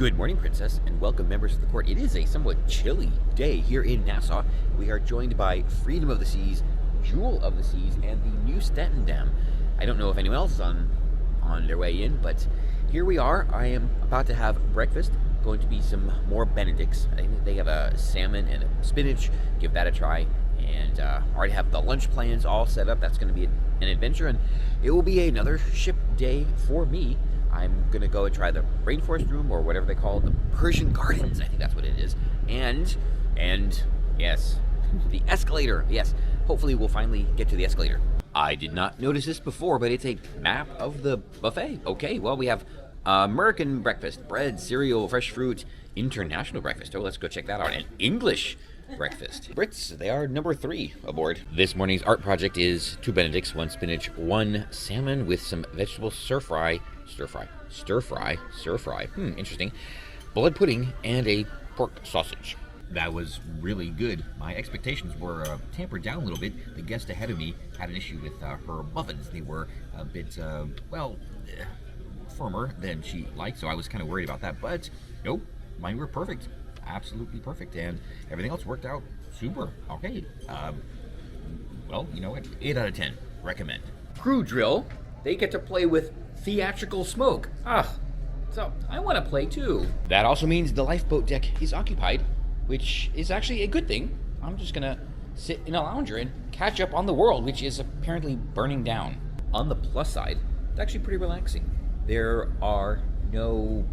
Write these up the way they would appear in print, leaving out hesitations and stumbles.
Good morning, Princess, and welcome members of the court. It is a somewhat chilly day here in Nassau. We are joined by Freedom of the Seas, Jewel of the Seas, and the new Stanton Dam. I don't know if anyone else is on their way in, but here we are. I am about to have breakfast. Going to be some more Benedicts. I think they have a salmon and a spinach. Give that a try. And already have the lunch plans all set up. That's going to be an adventure, and it will be another ship day for me. I'm going to go and try the rainforest room, or whatever they call it, the Persian Gardens. I think that's what it is. And yes, the escalator. Yes, hopefully we'll finally get to the escalator. I did not notice this before, but it's a map of the buffet. Okay, well, we have American breakfast, bread, cereal, fresh fruit, international breakfast. Oh, let's go check that out. And English breakfast. Brits, they are number 3 aboard. This morning's art project is 2 Benedicts, 1 spinach, 1 salmon with some vegetable stir fry, interesting, blood pudding, and a pork sausage. That was really good. My expectations were tampered down a little bit. The guest ahead of me had an issue with her muffins. They were a bit, firmer than she liked, so I was kind of worried about that, but nope, mine were perfect. Absolutely perfect, and everything else worked out super. Okay, well, you know what? 8 out of 10. Recommend. Crew drill. They get to play with theatrical smoke. So I want to play too. That also means the lifeboat deck is occupied, which is actually a good thing. I'm just gonna sit in a lounger and catch up on the world, which is apparently burning down. On the plus side, it's actually pretty relaxing. There are no,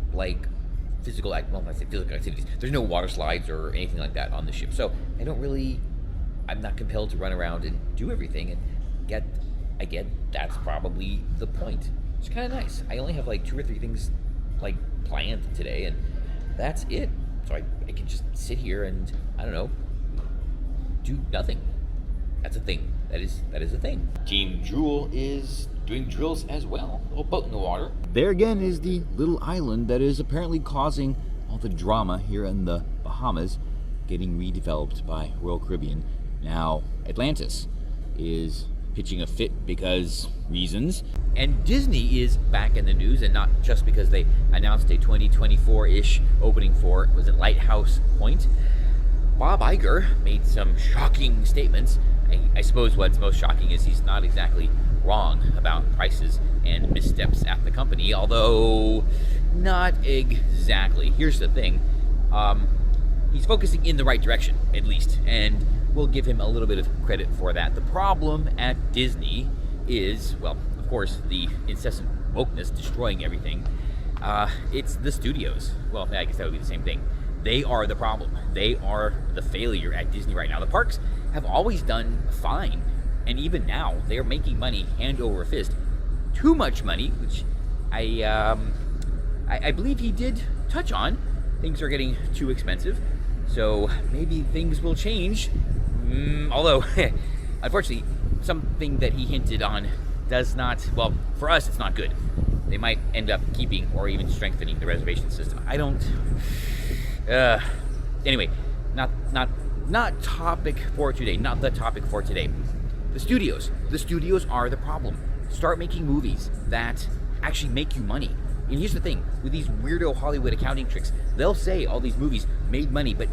physical activities. There's no water slides or anything like that on the ship. So I'm not compelled to run around and do everything. And I get that's probably the point. It's kind of nice. I only have 2 or 3 things planned today, and that's it. So I can just sit here and, I don't know, do nothing. That's a thing. That is a thing. Team Jewel is doing drills as well. A little boat in the water. There again is the little island that is apparently causing all the drama here in the Bahamas, getting redeveloped by Royal Caribbean. Now, Atlantis is pitching a fit because reasons. And Disney is back in the news, and not just because they announced a 2024-ish opening for, was it Lighthouse Point? Bob Iger made some shocking statements. I suppose what's most shocking is he's not exactly wrong about prices and missteps at the company, although not exactly. Here's the thing. He's focusing in the right direction, at least, and we'll give him a little bit of credit for that. The problem at Disney is, well, of course, the incessant wokeness destroying everything. It's the studios. Well, I guess that would be the same thing. They are the problem. They are the failure at Disney right now. The parks have always done fine, and even now, they are making money hand over fist. Too much money, which I believe he did touch on. Things are getting too expensive, so maybe things will change. Although, unfortunately, something that he hinted on does not, well, for us, it's not good. They might end up keeping or even strengthening the reservation system. I don't... Anyway, not topic for today. Not the topic for today. The studios. The studios are the problem. Start making movies that actually make you money. And here's the thing, with these weirdo Hollywood accounting tricks, they'll say all these movies made money, but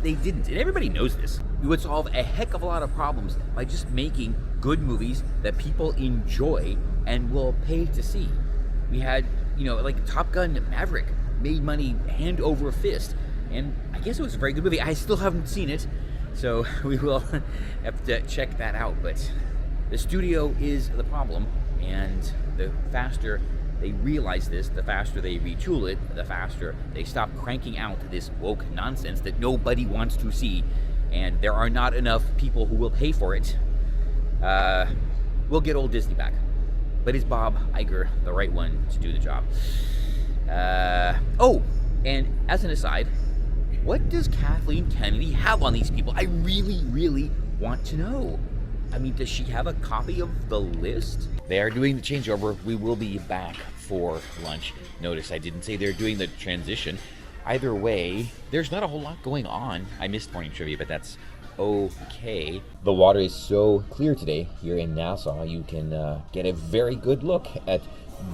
they didn't. And everybody knows this. We would solve a heck of a lot of problems by just making good movies that people enjoy and will pay to see. We had, Top Gun Maverick made money hand over fist. And I guess it was a very good movie. I still haven't seen it, so we will have to check that out. But the studio is the problem, and the faster they realize this, the faster they retool it, the faster they stop cranking out this woke nonsense that nobody wants to see, and there are not enough people who will pay for it. We'll get old Disney back. But is Bob Iger the right one to do the job? And as an aside, what does Kathleen Kennedy have on these people? I really, really want to know. I mean, does she have a copy of the list? They are doing the changeover. We will be back for lunch. Notice I didn't say they're doing the transition. Either way, there's not a whole lot going on. I missed morning trivia, but that's okay. The water is so clear today here in Nassau. You can get a very good look at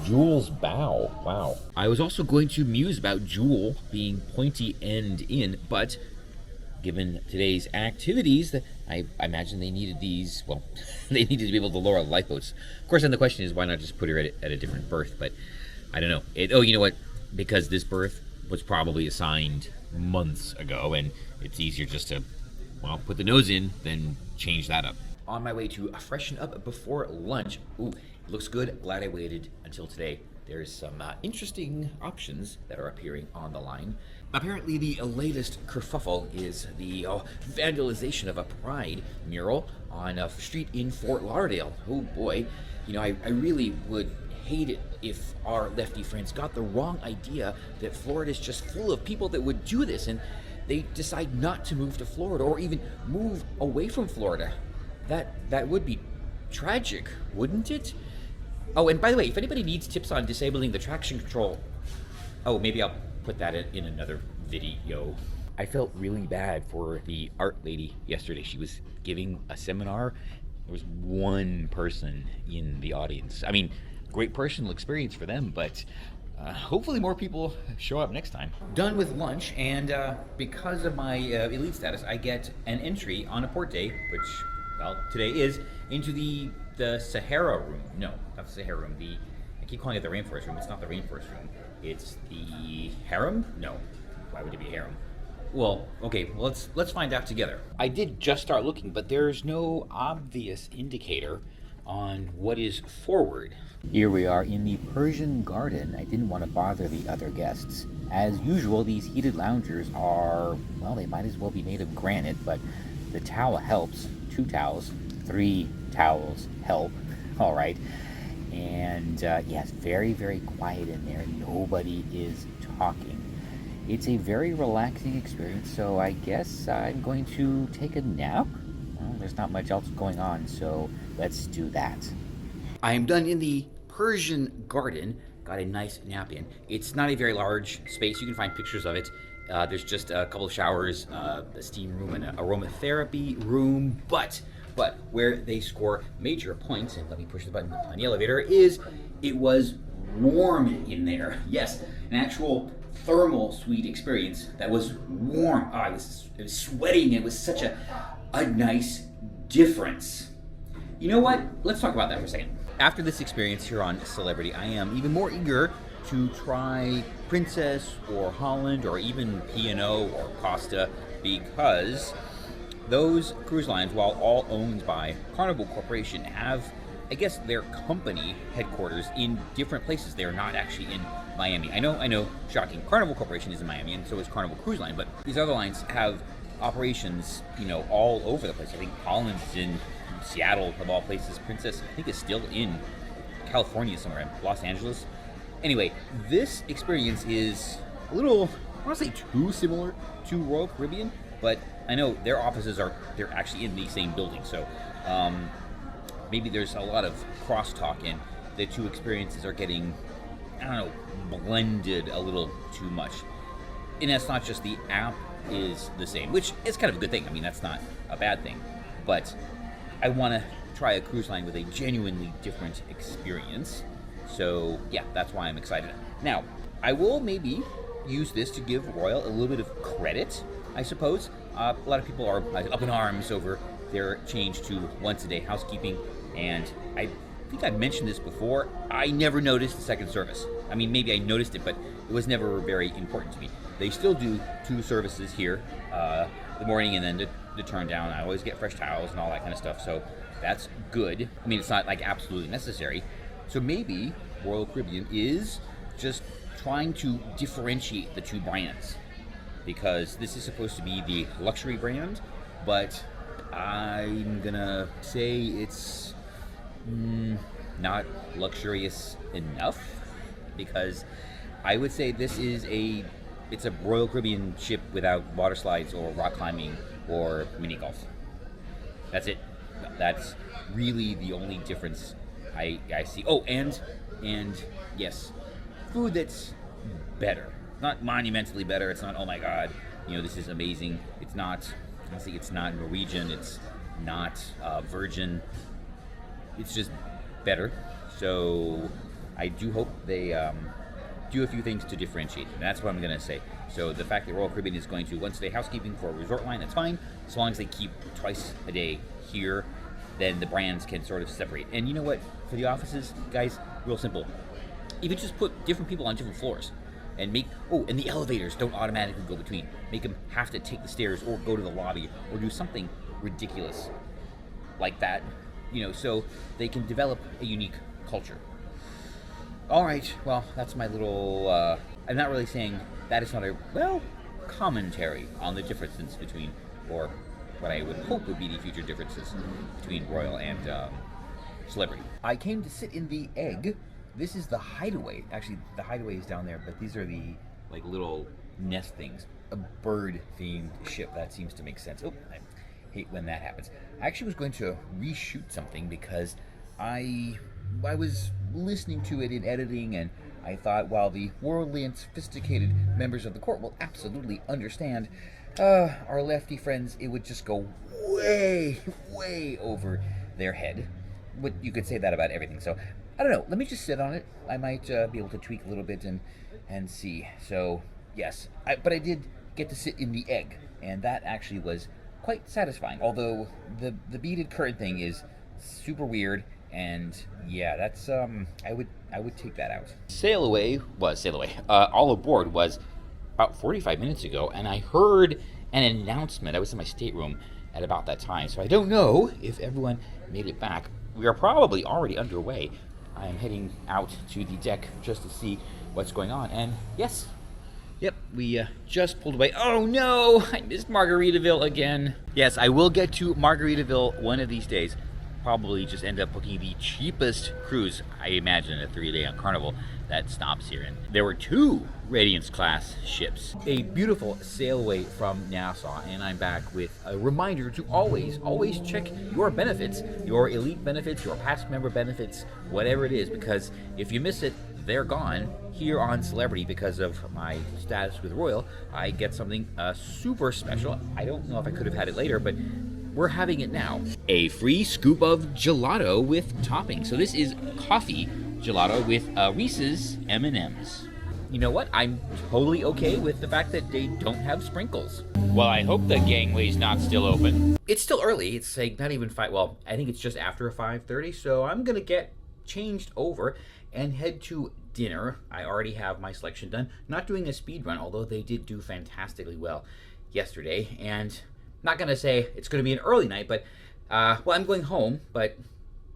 Jewel's bow. Wow. I was also going to muse about Jewel being pointy end in, but given today's activities, I imagine they needed these, well, they needed to be able to lower lifeboats. Of course, then the question is, why not just put her at a different berth? But I don't know. Oh, you know what? Because this berth was probably assigned months ago, and it's easier just to, well, put the nose in, then change that up. On my way to freshen up before lunch. Ooh, it looks good. Glad I waited until today. There's some interesting options that are appearing on the line. Apparently, the latest kerfuffle is the vandalization of a Pride mural on a street in Fort Lauderdale. Oh boy, you know, I really would hate it if our lefty friends got the wrong idea that Florida is just full of people that would do this, and they decide not to move to Florida or even move away from Florida. That would be tragic, wouldn't it? Oh, and by the way, if anybody needs tips on disabling the traction control, oh, maybe I'll put that in another video. I felt really bad for the art lady yesterday. She was giving a seminar. There was one person in the audience. I mean, great personal experience for them, but hopefully more people show up next time. Done with lunch, and because of my elite status, I get an entry on a port day, which, well, today is, into the Sahara room. No, not the Sahara room. I keep calling it the rainforest room. It's not the rainforest room. It's the harem? No. Why would it be a harem? Well, okay, well, let's find out together. I did just start looking, but there's no obvious indicator on what is forward. Here we are in the Persian Garden. I didn't want to bother the other guests. As usual, these heated loungers are, well, they might as well be made of granite, but the towel helps. 2 towels, 3 towels help. All right. And yes, very, very quiet in there. Nobody is talking. It's a very relaxing experience, so I guess I'm going to take a nap. Well, there's not much else going on, so let's do that. I am done in the Persian Garden. Got a nice nap in. It's not a very large space. You can find pictures of it. There's just a couple of showers, a steam room, and an aromatherapy room. But where they score major points, and let me push the button on the elevator, is it was warm in there. Yes, an actual thermal suite experience that was warm. Oh, it was sweating. It was such a nice difference. You know what? Let's talk about that for a second. After this experience here on Celebrity, I am even more eager to try Princess or Holland or even P&O or Costa, because those cruise lines, while all owned by Carnival Corporation, have, I guess, their company headquarters in different places. They are not actually in Miami. I know, shocking. Carnival Corporation is in Miami, and so is Carnival Cruise Line, but these other lines have operations, all over the place. I think Holland's in Seattle, of all places. Princess, I think, is still in California somewhere, in Los Angeles. Anyway, this experience is a little, I want to say, too similar to Royal Caribbean, but I know their offices they're actually in the same building, so maybe there's a lot of crosstalk, and the two experiences are getting, I don't know, blended a little too much. And that's not just the app is the same, which is kind of a good thing. I mean, that's not a bad thing, but I want to try a cruise line with a genuinely different experience. So yeah, that's why I'm excited. Now, I will maybe use this to give Royal a little bit of credit, I suppose. A lot of people are up in arms over their change to once-a-day housekeeping, and I think I've mentioned this before. I never noticed the second service. I mean, maybe I noticed it, but it was never very important to me. They still do 2 services here, the morning and then the turn down. I always get fresh towels and all that kind of stuff, so that's good. I mean, it's not like absolutely necessary. So maybe Royal Caribbean is just trying to differentiate the 2 brands, because this is supposed to be the luxury brand, but I'm gonna say it's not luxurious enough, because I would say this is it's a Royal Caribbean ship without water slides or rock climbing or mini golf. That's it. That's really the only difference I see. Oh, and yes, food that's better. Not monumentally better. It's not, oh my God, this is amazing. It's not, honestly, it's not Norwegian. It's not Virgin. It's just better. So I do hope they do a few things to differentiate, and that's what I'm going to say. So the fact that Royal Caribbean is going to once-a-day housekeeping for a resort line, that's fine, as long as they keep twice a day here, then the brands can sort of separate. And you know what, for the offices, guys, real simple. Even just put different people on different floors, and and the elevators don't automatically go between. Make them have to take the stairs or go to the lobby or do something ridiculous like that, so they can develop a unique culture. All right, well, that's my little, I'm not really saying that is not commentary on the differences between, or what I would hope would be the future differences between Royal and Celebrity. I came to sit in the Egg. This is the Hideaway. Actually, the Hideaway is down there, but these are the little nest things. A bird-themed ship. That seems to make sense. Oh, I hate when that happens. I actually was going to reshoot something because I was listening to it in editing, and I thought, while the worldly and sophisticated members of the court will absolutely understand, our lefty friends, it would just go way, way over their head. But you could say that about everything. So, I don't know. Let me just sit on it. I might be able to tweak a little bit and see. So, yes. But I did get to sit in the Egg, and that actually was quite satisfying. Although the beaded current thing is super weird, and yeah, that's I would take that out. Sail away. All aboard was about 45 minutes ago, and I heard an announcement. I was in my stateroom at about that time, so I don't know if everyone made it back. We are probably already underway. I am heading out to the deck just to see what's going on, and yes, yep, we just pulled away. Oh no, I missed Margaritaville again. Yes, I will get to Margaritaville one of these days. Probably just end up booking the cheapest cruise, I imagine, a 3-day on Carnival that stops here. And there were 2 Radiance class ships. A beautiful sail away from Nassau, and I'm back with a reminder to always check your benefits, your elite benefits, your past member benefits, whatever it is, because if you miss it, they're gone. Here on Celebrity, because of my status with Royal, I get something super special. I don't know if I could have had it later, but we're having it now. A free scoop of gelato with topping. So this is coffee gelato with Reese's M&Ms. You know what? I'm totally okay with the fact that they don't have sprinkles. Well, I hope the gangway's not still open. It's still early. It's like not even 5. Well, I think it's just after 5:30. So I'm gonna get changed over and head to dinner. I already have my selection done. Not doing a speed run, although they did do fantastically well yesterday. And not gonna say it's gonna be an early night, but well, I'm going home. But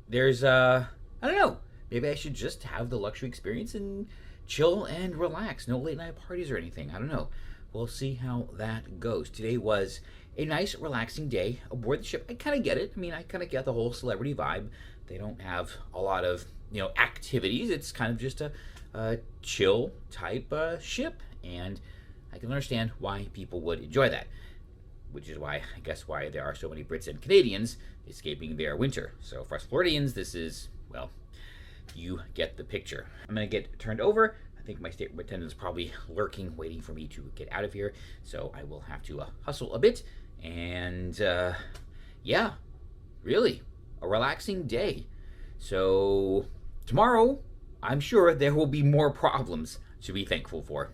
there's I don't know. Maybe I should just have the luxury experience and chill and relax. No late night parties or anything. I don't know. We'll see how that goes. Today was a nice, relaxing day aboard the ship. I kind of get it. I mean, I kind of get the whole Celebrity vibe. They don't have a lot of, activities. It's kind of just a chill type ship, and I can understand why people would enjoy that. Which is why, I guess, why there are so many Brits and Canadians escaping their winter. So for us Floridians, this is, well, you get the picture. I'm gonna get turned over. I think my stateroom attendant is probably lurking, waiting for me to get out of here. So I will have to hustle a bit. And yeah, really, a relaxing day. So tomorrow, I'm sure there will be more problems to be thankful for.